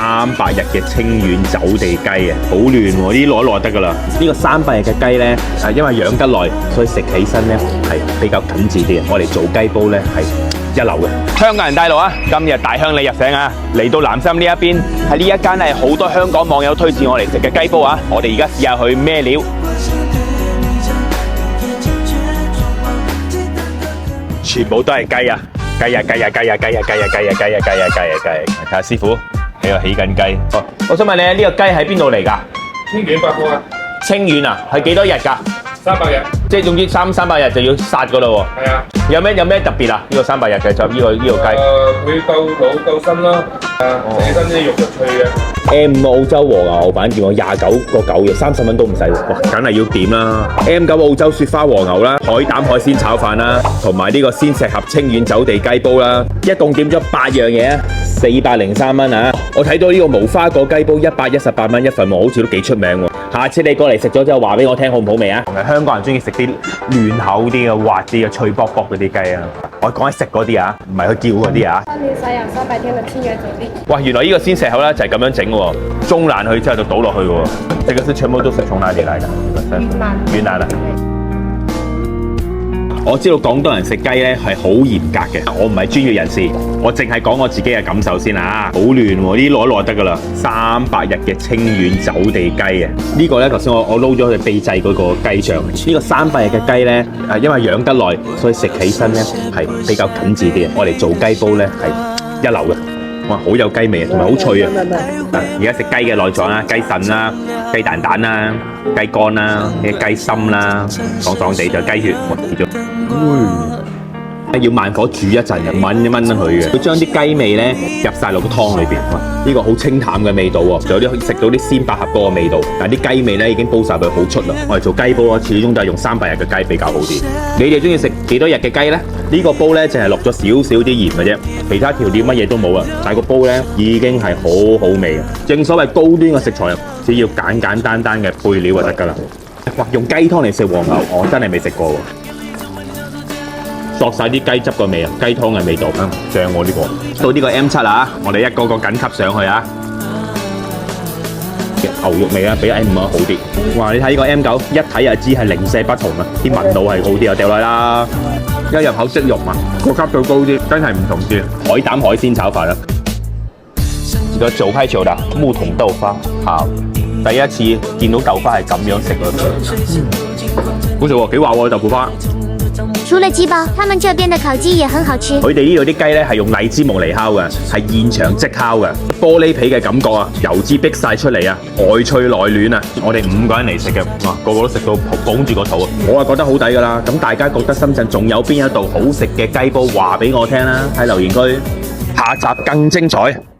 300日嘅清遠走地雞啊，好嫩喎，呢啲攞一攞得噶啦。呢個300日嘅雞咧，因為養得耐，所以食起身咧係比較緊緻啲嘅。我哋做雞煲咧係一流嘅。香港人帶路啊！今日大鄉里入城啊，嚟到南深呢一邊，喺呢一間係好多香港網友推薦我嚟食嘅雞煲啊！我哋而家試下去咩料。全部都係雞啊！雞啊！睇下師傅喺度起緊雞。哦，我想問你呢個雞喺邊度嚟㗎？清遠8個啊！清遠啊，係幾多日㗎？300日。即係總之300日就要殺㗎啦喎。係啊。有咩特別啊？呢個300日嘅就呢個雞。佢夠老夠身啦。食起身啲肉就脆嘅。M5 澳洲和牛牛板叫我29.9嘅，30蚊都唔使喎，哇！梗係要點啦。M9 澳洲雪花和牛啦，海膽海鮮炒飯啦，同埋呢個鮮石盒清遠走地雞煲啦，一共點咗8樣嘢啊，403蚊啊！我睇到呢個無花果雞煲118蚊一份喎，好似都幾出名喎。下次你過嚟食咗之後話俾我聽好唔好味啊？香港人中意食啲嫩口啲嘅、滑啲嘅、脆卜卜嗰啲雞啊！我講係食嗰啲啊，唔係去叫嗰啲啊。3年散養300天嘅清遠走地。哇！原來呢個鮮石盒咧就係咁樣整嘅喎，中爛去之後就倒落去嘅喎。這個是全部都是從哪裡來的？雲南啊。我知道廣東人食雞咧係好嚴格嘅，我唔係專業人士，我淨係講我自己嘅感受先啊。好嫩喎，呢啲攞一攞得噶啦。300日嘅清遠走地雞啊！呢個咧頭先我撈咗佢秘製嗰個雞醬。呢個300日嘅雞咧，因為養得耐，所以食起身咧係比較緊緻啲嘅。我哋做雞煲咧係一流嘅。哇，好有雞味啊，同埋好脆啊！而家食雞嘅內臟啦、雞腎啦、雞蛋蛋啦、雞肝啦、雞心啦，爽爽地就雞血，叫做要慢火煮一陣，燜一燜佢嘅。佢將啲雞味咧入晒落個湯裏邊，呢個好清淡嘅味道喎，仲有啲食到啲鮮百合嗰個味道。但係啲雞味咧已經煲晒佢好出啦。我哋做雞煲啊，始終都係用300日嘅雞比較好啲。你哋中意食幾多日嘅雞咧？呢個煲咧淨係落咗少少啲鹽嘅啫，其他調料乜嘢都冇啊。但係個煲咧已經係好好味嘅。正所謂高端嘅食材，只要簡簡單單嘅配料就得㗎啦。哇！用雞湯嚟食黃牛，我真係未食過喎。索晒啲雞汁個味啊，雞湯嘅味道，正喎呢個。到呢個 M7啊，我哋一個個緊級上去啊。牛肉味啊，比 M5好啲。哇！你睇呢個 M9，一睇就知係零舍不同啊，啲紋路係好啲啊，掉落去啦。一入口即肉嘛，個級數高啲，真係唔同啲。海膽海鮮炒飯啦。呢個九塊9的木桶豆花，好，第一次見到豆花係咁樣食咯。好食喎，幾滑喎豆腐花。除了雞煲，他們這邊的烤雞也很好吃。佢哋呢度啲雞咧係用荔枝木嚟烤嘅，係現場即烤嘅，玻璃皮嘅感覺啊，油脂逼晒出嚟啊，外脆內嫩啊！我哋5個人嚟食嘅，哇，個個都食到捧住個肚啊！我啊覺得好抵㗎啦，咁大家覺得深圳仲有邊一度好食嘅雞煲，話俾我聽啦，喺留言區，下集更精彩。